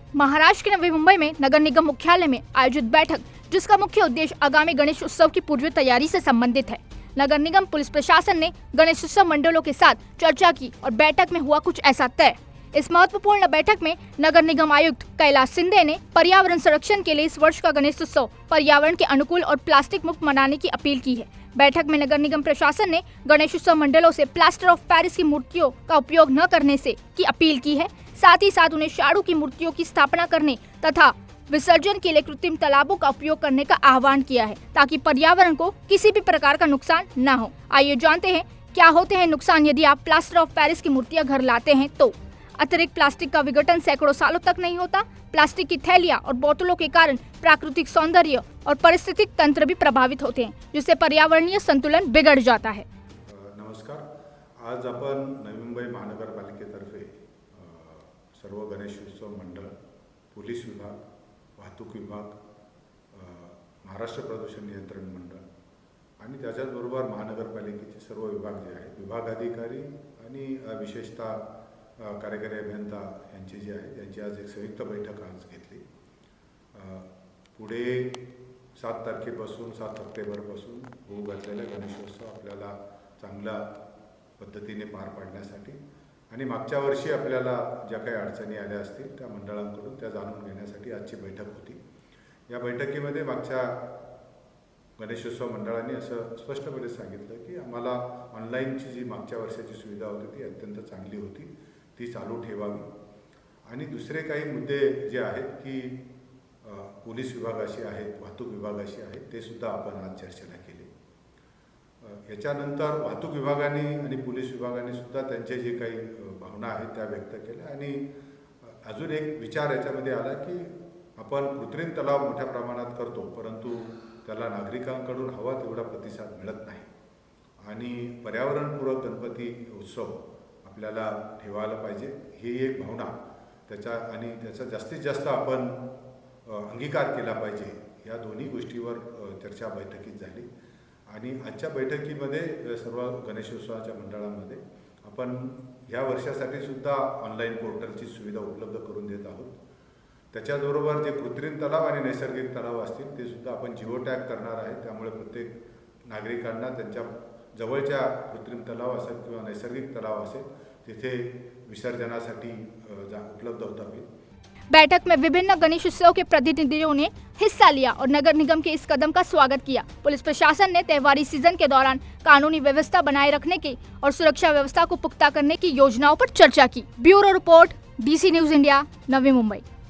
महाराष्ट्र के नवी मुंबई में नगर निगम मुख्यालय में आयोजित बैठक, जिसका मुख्य उद्देश्य आगामी गणेश उत्सव की पूर्व तैयारी से संबंधित है। नगर निगम पुलिस प्रशासन ने गणेश उत्सव मंडलों के साथ चर्चा की और बैठक में हुआ कुछ ऐसा तय। इस महत्वपूर्ण बैठक में नगर निगम आयुक्त कैलाश शिंदे ने पर्यावरण संरक्षण के लिए इस वर्ष का गणेश उत्सव पर्यावरण के अनुकूल और प्लास्टिक मुक्त मनाने की अपील की है। बैठक में नगर निगम प्रशासन ने गणेश उत्सव मंडलों से प्लास्टर ऑफ पेरिस की मूर्तियों का उपयोग न करने की अपील की है। साथ ही साथ उन्हें शाडू की मूर्तियों की स्थापना करने तथा विसर्जन के लिए कृत्रिम तालाबों का उपयोग करने का आह्वान किया है, ताकि पर्यावरण को किसी भी प्रकार का नुकसान न हो। आइए जानते हैं क्या होते हैं नुकसान यदि आप प्लास्टर ऑफ पेरिस की मूर्तियां घर लाते हैं तो। अतिरिक्त प्लास्टिक का विघटन सैकड़ों सालों तक नहीं होता। प्लास्टिक की थैलियां और बोतलों के कारण प्राकृतिक सौंदर्य और पारिस्थितिक तंत्र भी प्रभावित होते हैं, जिससे पर्यावरणीय संतुलन बिगड़ जाता है। नमस्कार, आज आपण नवी मुंबई महानगरपालिकेतर्फे सर्व गणेश उत्सव मंडळ, पोलीस विभाग, वाहतूक विभाग, महाराष्ट्र प्रदूषण नियंत्रण मंडळ आणि त्याच्याबरोबर महानगरपालिकेचे सर्व विभाग जे आहेत, विभागाधिकारी आणि विशेषतः कार्यकारी अभियंता यांची जी आहे त्यांची आज एक संयुक्त बैठक आज घेतली। पुढे 7 तारखेपासून 7 ऑक्टोबरपासून होऊ घातलेला गणेशोत्सव आपल्याला चांगल्या पद्धतीने पार पाडण्यासाठी आणि मागच्या वर्षी आपल्याला ज्या काही अडचणी आल्या असतील त्या मंडळांकडून त्या जाणून घेण्यासाठी आजची बैठक होती। या बैठकीमध्ये मागच्या गणेशोत्सव मंडळांनी असं स्पष्टपणे सांगितलं की आम्हाला ऑनलाईनची जी मागच्या वर्षाची सुविधा होती ती अत्यंत चांगली होती, ती चालू ठेवावी। आणि दुसरे काही मुद्दे जे आहेत की पोलीस विभागाशी आहेत, वाहतूक विभागाशी आहेत, ते सुद्धा आपण आज चर्चेला केले। याच्यानंतर वाहतूक विभागाने आणि पोलीस विभागाने सुद्धा त्यांचे जे काही भावना आहेत त्या व्यक्त केल्या आणि अजून एक विचार याच्यामध्ये आला की आपण कृत्रिम तलाव मोठ्या प्रमाणात करतो, परंतु त्याला नागरिकांकडून हवा तेवढा प्रतिसाद मिळत नाही आणि पर्यावरणपूरक गणपती उत्सव आपल्याला ठेवायला पाहिजे, ही एक भावना त्याचा जास्तीत जास्त आपण अंगीकार केला पाहिजे। या दोन्ही गोष्टीवर चर्चा बैठकीत झाली आणि आजच्या बैठकीमध्ये सर्व गणेशोत्सवाच्या मंडळांमध्ये आपण या वर्षासाठी सुद्धा ऑनलाईन पोर्टलची सुविधा उपलब्ध करून देत आहोत। त्याच्याबरोबर जे कृत्रिम तलाव आणि नैसर्गिक तलाव असतील ते सुद्धा आपण जिओ टॅग करणार आहे, त्यामुळे प्रत्येक नागरिकांना त्यांच्या जवळच्या कृत्रिम तलाव असेल किंवा नैसर्गिक तलाव असेल तिथे विसर्जनासाठी उपलब्ध होता होईल। बैठक में विभिन्न गणेश उत्सव के प्रतिनिधियों ने हिस्सा लिया और नगर निगम के इस कदम का स्वागत किया। पुलिस प्रशासन ने त्योहारी सीजन के दौरान कानूनी व्यवस्था बनाए रखने की और सुरक्षा व्यवस्था को पुख्ता करने की योजनाओं पर चर्चा की। Bureau report, DC news India, Navi Mumbai.